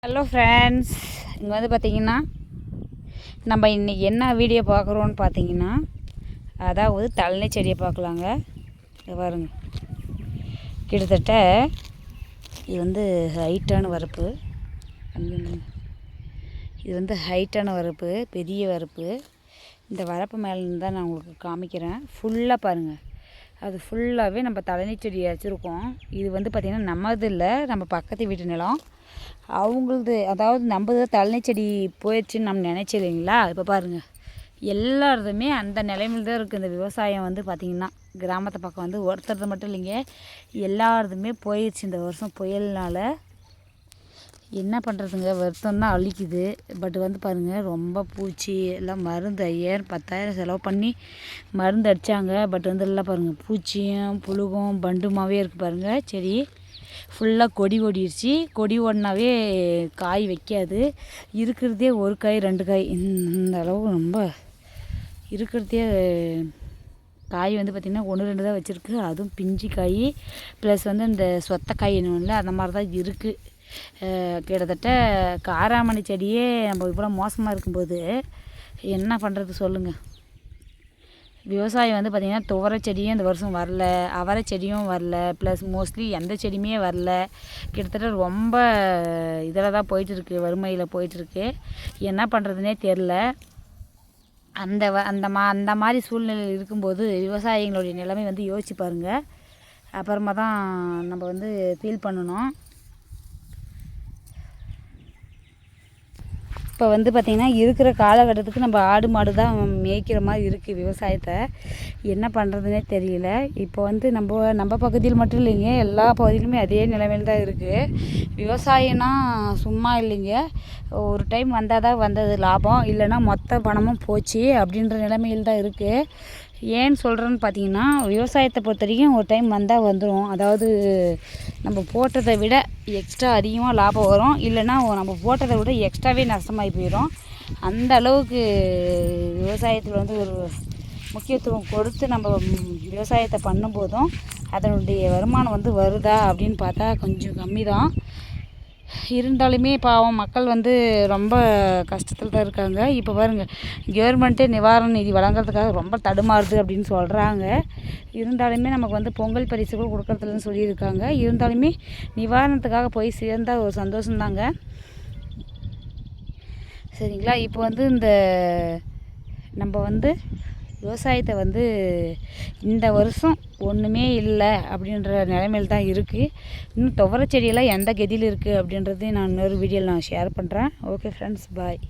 Hello friends, இங்கே வந்து பார்த்திங்கன்னா நம்ம இன்றைக்கி என்ன வீடியோ பார்க்குறோன்னு பார்த்தீங்கன்னா, அதாவது தழனி செடியை பார்க்கலாங்க. இது பாருங்க, கிட்டத்தட்ட இது வந்து ஹைட்டான வரப்பு. இது வந்து ஹைட்டான வரப்பு, பெரிய வரப்பு. இந்த வரப்பு மேலேருந்து தான் நான் உங்களுக்கு காமிக்கிறேன். ஃபுல்லாக பாருங்கள், அது ஃபுல்லாகவே நம்ம தழனி செடி வச்சுருக்கோம். இது வந்து பார்த்திங்கன்னா நம்மது இல்லை, நம்ம பக்கத்து வீட்டு நிலம் அவங்களது. அதாவது நம்மது தழனி செடி போயிடுச்சுன்னு நம்ம நினச்சி இல்லைங்களா. இப்போ பாருங்கள், எல்லாருமே அந்த நிலைமையில் தான் இருக்குது. இந்த விவசாயம் வந்து பார்த்திங்கன்னா கிராமத்து பக்கம் வந்து ஒருத்தர் மட்டும் இல்லைங்க, எல்லாருமே போயிடுச்சு இந்த வருஷம் புயல்னால். என்ன பண்ணுறதுங்க, வருத்தம் தான் அழிக்குது. பட் வந்து பாருங்கள், ரொம்ப பூச்சி எல்லாம் மருந்து 5000 செலவு பண்ணி மருந்து அடித்தாங்க. பட் வந்து எல்லாம் பாருங்கள், பூச்சியும் புழுகும் பண்டுமாகவே இருக்குது பாருங்கள். செடி ஃபுல்லாக கொடி ஓடிடுச்சு. கொடி ஓடினாவே காய் வைக்காது. இருக்கிறதே ஒரு காய் 2 காய், இந்த அளவு ரொம்ப இருக்கிறதே காய் வந்து பார்த்திங்கன்னா 1-2 தான் வச்சுருக்கு. அதுவும் பிஞ்சு காய் ப்ளஸ் வந்து இந்த சொத்த காய் இல்லை, அந்த மாதிரி தான் இருக்குது. கிட்டத்தட்ட காராமணி செடியே நம்ம இவ்வளோ மோசமாக இருக்கும்போது என்ன பண்ணுறது சொல்லுங்கள். விவசாயம் வந்து பார்த்திங்கன்னா துவரை செடியும் இந்த வருஷம் வரல, அவரை செடியும் வரல, ப்ளஸ் மோஸ்ட்லி எந்த செடியுமே வரல. கிட்டத்தட்ட ரொம்ப இதில் தான் போயிட்டுருக்கு, வறுமையில் போயிட்டுருக்கு. என்ன பண்ணுறதுனே தெரில. அந்த மாதிரி சூழ்நிலையில் இருக்கும்போது விவசாயிகளுடைய நிலைமை வந்து யோசிச்சு பாருங்கள். அப்புறமா தான் நம்ம வந்து ஃபீல் பண்ணணும். இப்போ வந்து பார்த்திங்கன்னா இருக்கிற காலகட்டத்துக்கு நம்ம ஆடு மாடு தான் மேய்க்கிற மாதிரி இருக்குது விவசாயத்தை. என்ன பண்ணுறதுனே தெரியல. இப்போ வந்து நம்ம பகுதியில் மட்டும் இல்லைங்க, எல்லா பகுதியிலுமே அதே நிலைமையில் தான் இருக்குது. விவசாயம்னா சும்மா இல்லைங்க, ஒரு டைம் வந்தால் தான் வந்தது லாபம், இல்லைன்னா மொத்த பணமும் போச்சு அப்படின்ற நிலைமையில் தான் இருக்குது. ஏன்னு சொல்கிறேன்னு பார்த்தீங்கன்னா, விவசாயத்தை பொறுத்த வரைக்கும் ஒரு டைம் வந்தால் வந்துடும். அதாவது நம்ம போட்டதை விட எக்ஸ்ட்ரா அதிகமாக லாபம் வரும், இல்லைன்னா நம்ம போட்டதை விட எக்ஸ்ட்ராவே நஷ்டமாகி போயிடும். அந்த அளவுக்கு விவசாயத்தில் வந்து ஒரு முக்கியத்துவம் கொடுத்து நம்ம விவசாயத்தை பண்ணும்போதும் அதனுடைய வருமானம் வந்து வருதா அப்படின்னு பார்த்தா கொஞ்சம் கம்மி தான். இருந்தாலுமே பாவம் மக்கள் வந்து ரொம்ப கஷ்டத்தில் தான் இருக்காங்க. இப்போ பாருங்கள், கவர்மெண்ட்டே நிவாரண நிதி வழங்குறதுக்காக ரொம்ப தடுமாறுது அப்படின்னு சொல்கிறாங்க. இருந்தாலுமே நமக்கு வந்து பொங்கல் பரிசு கூட கொடுக்குறதுலன்னு சொல்லியிருக்காங்க. இருந்தாலுமே நிவாரணத்துக்காக போய் சேர்ந்தால் ஒரு சந்தோஷந்தாங்க. சரிங்களா. இப்போ வந்து நம்ம வந்து விவசாயத்தை வந்து இந்த வருஷம் ஒன்றுமே இல்லை அப்படின்ற நிலைமையில் தான் இருக்குது. இன்னும் துவரை செடியெல்லாம் எந்த கதியில் இருக்குது அப்படின்றதையும் நான் இன்னொரு வீடியோவில் ஷேர் பண்ணுறேன். ஓகே ஃப்ரெண்ட்ஸ், பாய்.